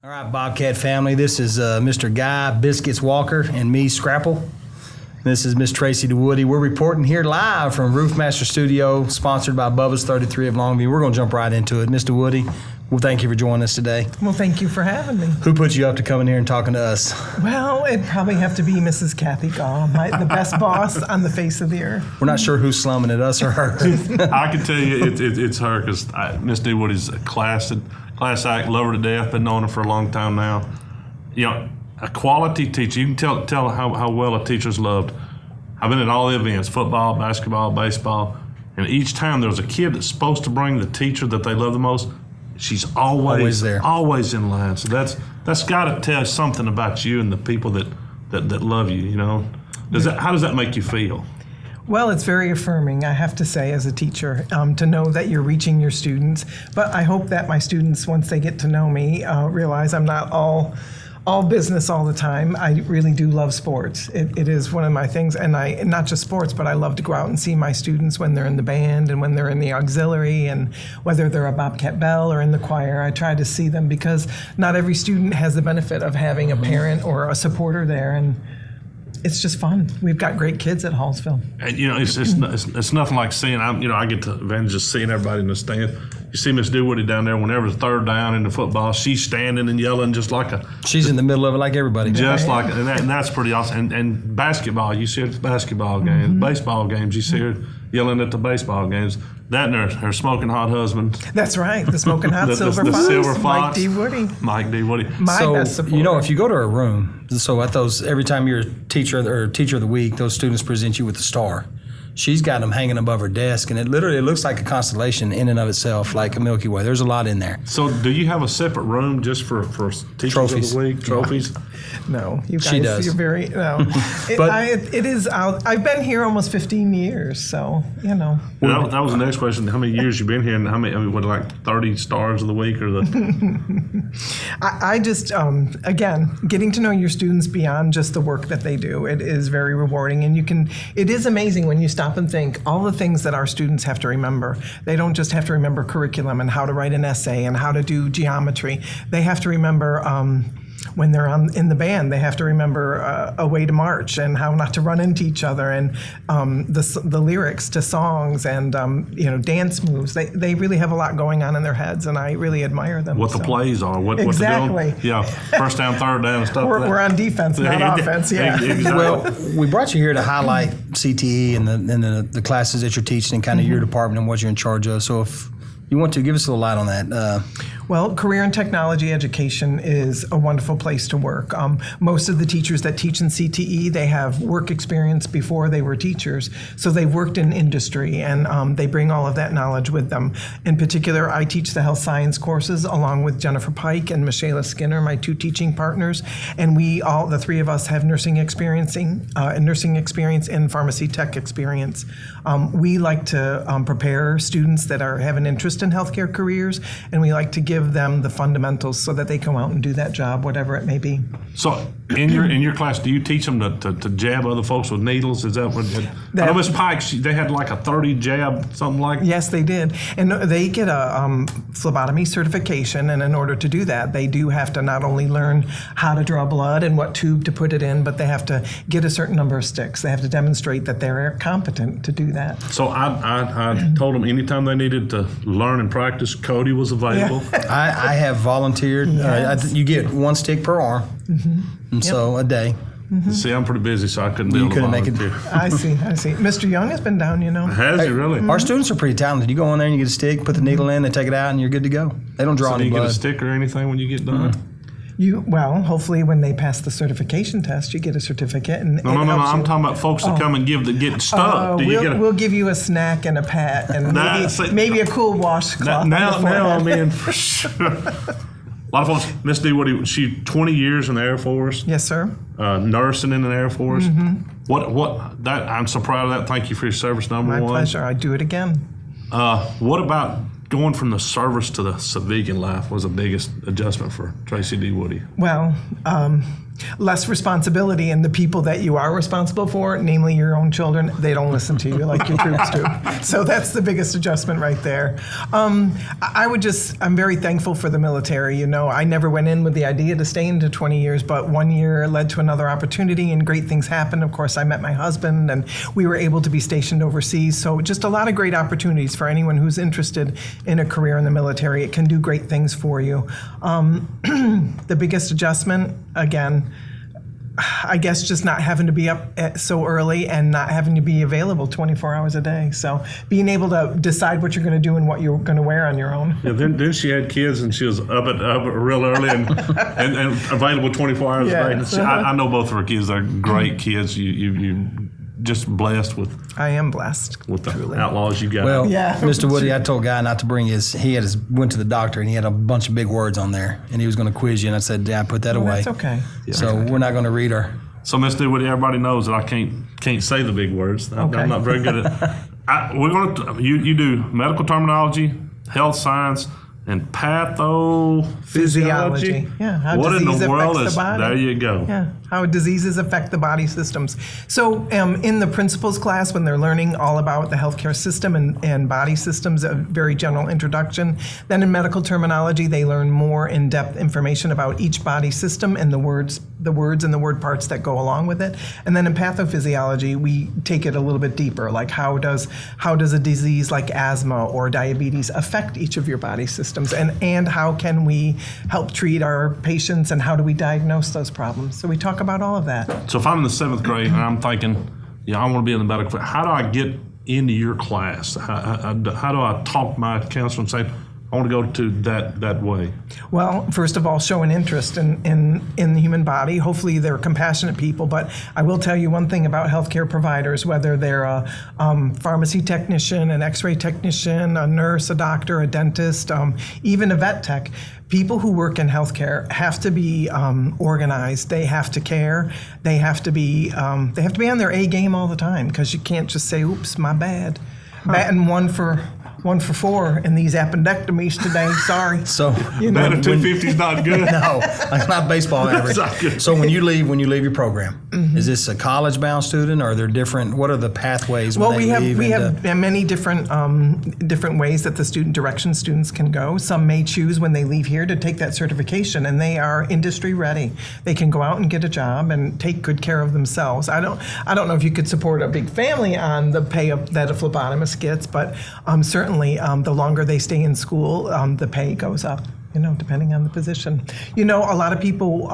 All right, Bobcat family, this is Mr. Guy Biscuits Walker and me, Scrapple. This is Miss Tracy Dewoody. We're reporting here live from Roofmaster Studio, sponsored by Bubba's 33 of Longview. We're going to jump right into it. Miss Dewoody, well, thank you for joining us today. Well, thank you for having me. Who put you up to coming here and talking to us? Well, it'd probably have to be Mrs. Kathy Gall, the best boss on the face of the earth. We're not sure who's slumming it, us or her. I can tell you it's her, because Miss Dewoody's a class act, love her to death, been knowing her for a long time now. You know, a quality teacher, you can tell how well a teacher's loved. I've been at all the events, football, basketball, baseball, and each time there's a kid that's supposed to bring the teacher that they love the most, she's always there, always in line. So that's got to tell something about you and the people that love you. You know, how does that make you feel? Well, it's very affirming, I have to say, as a teacher, to know that you're reaching your students. But I hope that my students, once they get to know me, realize I'm not all business all the time. I really do love sports. It is one of my things, and not just sports, but I love to go out and see my students when they're in the band and when they're in the auxiliary, and whether they're a Bobcat Bell or in the choir. I try to see them because not every student has the benefit of having a parent or a supporter there, and it's just fun. We've got great kids at Hallsville. And, you know, it's nothing like seeing. I get the advantage of seeing everybody in the stand. You see Miss Dewoody down there. Whenever it's third down in the football, she's standing and yelling just like a. She's in the middle of it like everybody. Just like, and that's pretty awesome. And basketball, you see her at the basketball games. Baseball games, you see her yelling at the baseball games. That and her smoking hot husband. That's right, the smoking hot Silver Fox. Mike Dewoody. Mike Dewoody. My best supporter. You know, if you go to her room, so at those, every time you're a teacher or teacher of the week, those students present you with a star. She's got them hanging above her desk, and it literally looks like a constellation in and of itself, like a Milky Way. There's a lot in there. So do you have a separate room just for teachers Trophies. of the week? Trophies? No, you guys, she does. You're very, no. It is, I've been here almost 15 years, so, you know. Well, that was the next question. How many years you been here, and how many, what, like 30 stars of the week or the? I just, again, getting to know your students beyond just the work that they do, it is very rewarding, and it is amazing when you stop and think all the things that our students have to remember. They don't just have to remember curriculum and how to write an essay and how to do geometry. They have to remember when they're in the band, they have to remember a way to march and how not to run into each other, and the lyrics to songs and dance moves. They really have a lot going on in their heads, and I really admire them. What the plays are, what exactly. to do. Yeah, first down, third down, and stuff. We're on defense, not offense. Yeah. Exactly. Well, we brought you here to highlight CTE and the classes that you're teaching and kind of your department and what you're in charge of. So if you want to give us a little light on that. Well, career and technology education is a wonderful place to work. Most of the teachers that teach in CTE, they have work experience before they were teachers, so they've worked in industry, and they bring all of that knowledge with them. In particular, I teach the health science courses along with Jennifer Pike and Michaela Skinner, my two teaching partners, and the three of us have nursing experience and pharmacy tech experience. We like to prepare students that have an interest in healthcare careers, and we like to give them the fundamentals so that they come out and do that job, whatever it may be. So in your class, do you teach them to jab other folks with needles? Is that what? I know Miss Pike, they had like a 30 jab, something like that. Yes, they did. And they get a phlebotomy certification, and in order to do that, they do have to not only learn how to draw blood and what tube to put it in, but they have to get a certain number of sticks. They have to demonstrate that they're competent to do that. So I told them anytime they needed to learn and practice, Cody was available. Yeah. I have volunteered. Yes. You get one stick per arm, and so a day. See, I'm pretty busy, so I couldn't be able to volunteer. I see. Mr. Young has been down, Has he really? Our students are pretty talented. You go in there and you get a stick, put the needle in, they take it out, and you're good to go. They don't draw So do any you blood. get a stick or anything when you get done? Well, hopefully when they pass the certification test, you get a certificate. And No. I'm talking about folks that come and get stuck. We'll give you a snack and a pat and maybe a cool washcloth. Now I'm in for sure. A lot of folks, Miss Dewoody, she 20 years in the Air Force. Yes, sir. Nursing in the Air Force. I'm so proud of that. Thank you for your service, number one. My pleasure. I'd do it again. What about going from the service to the civilian life was the biggest adjustment for Tracy Dewoody? Well, less responsibility, and the people that you are responsible for, namely your own children, they don't listen to you like your troops do. So that's the biggest adjustment right there. I'm very thankful for the military. I never went in with the idea to stay into 20 years, but one year led to another opportunity and great things happened. Of course, I met my husband and we were able to be stationed overseas. So just a lot of great opportunities for anyone who's interested in a career in the military. It can do great things for you. The biggest adjustment, again, I guess just not having to be up so early and not having to be available 24 hours a day. So being able to decide what you're going to do and what you're going to wear on your own. Yeah, then she had kids and she was up real early and available 24 hours a day. Yeah. I know both of her kids. They're great kids. You just blessed with. I am blessed with the truly. outlaws you got. Well, Yeah. Mr. Woody, I told Guy not to bring went to the doctor and he had a bunch of big words on there and he was going to quiz you and I said, Dad, put that away. That's okay. So we're not going to read her. So, Ms. Dewoody, everybody knows that I can't say the big words. Okay. I'm not very good at. We're going to. You do medical terminology, health science, and pathophysiology. Yeah, how what in disease the world affects is? the body. There you go. Yeah, how diseases affect the body systems. So in the principles class, when they're learning all about the healthcare system and body systems, a very general introduction. Then in medical terminology, they learn more in-depth information about each body system and the words and the word parts that go along with it. And then in pathophysiology, we take it a little bit deeper, like how does a disease like asthma or diabetes affect each of your body systems, and how can we help treat our patients, and how do we diagnose those problems? So we talk about all of that. So if I'm in the 7th grade and I'm thinking, I want to be in the medical, how do I get into your class? How do I talk to my counselor and say, I want to go to that way? Well, first of all, show an interest in the human body. Hopefully they're compassionate people, but I will tell you one thing about healthcare providers, whether they're a pharmacy technician, an x-ray technician, a nurse, a doctor, a dentist, even a vet tech. People who work in healthcare have to be organized. They have to care. They have to be on their A game all the time, because you can't just say, "Oops, my bad." Batting one for 4 in these appendectomies today. Sorry. So that at 250 is not good. No, that's not baseball average. Not good. So when you leave your program, is this a college-bound student, or are there what are the pathways? Well, when they we leave have many different ways that the students can go. Some may choose when they leave here to take that certification, and they are industry ready. They can go out and get a job and take good care of themselves. I don't know if you could support a big family on the pay that a phlebotomist gets, but certainly the longer they stay in school, the pay goes up, depending on the position. A lot of people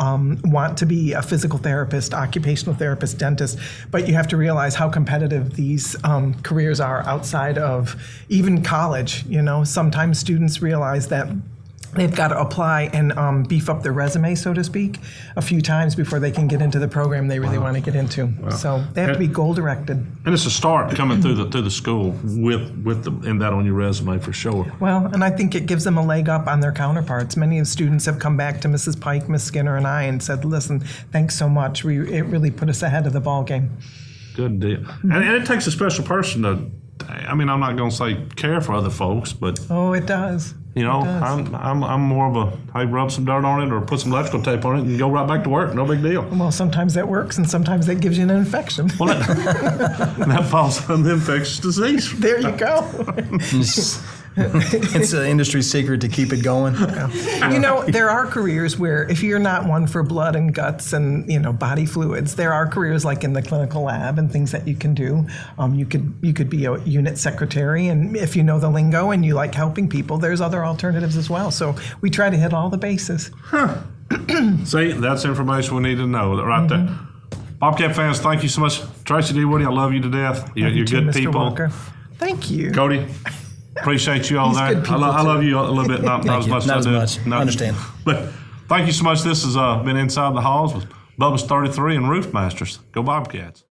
want to be a physical therapist, occupational therapist, dentist, but you have to realize how competitive these careers are outside of even college. Sometimes students realize that they've got to apply and beef up their resume, so to speak, a few times before they can get into the program they really want to get into. Wow. So they have to be goal-directed. And it's a start coming through the school and that on your resume for sure. Well, and I think it gives them a leg up on their counterparts. Many of the students have come back to Mrs. Pike, Ms. Skinner, and I and said, "Listen, thanks so much. It really put us ahead of the ball game." Good deal. And it takes a special person to, I'm not going to say care for other folks, but it does. I'm more of a, hey, rub some dirt on it or put some electrical tape on it and go right back to work. No big deal. Well, sometimes that works, and sometimes that gives you an infection. Well, that falls under infectious disease. There you go. It's an industry secret to keep it going. There are careers where if you're not one for blood and guts and body fluids, there are careers like in the clinical lab and things that you can do. You could be a unit secretary, and if you know the lingo and you like helping people, there's other alternatives as well. So we try to hit all the bases. See, that's information we need to know right there. Bobcat fans, thank you so much. Tracy Dewoody, I love you to death. You're good Mr. people. Walker. Thank you. Cody. Appreciate you all He's there. good people I love you a little bit, not as much not as as I do. much. I understand. But thank you so much. This has been Inside the Halls with Bubba's 33 and Roof Masters. Go Bobcats.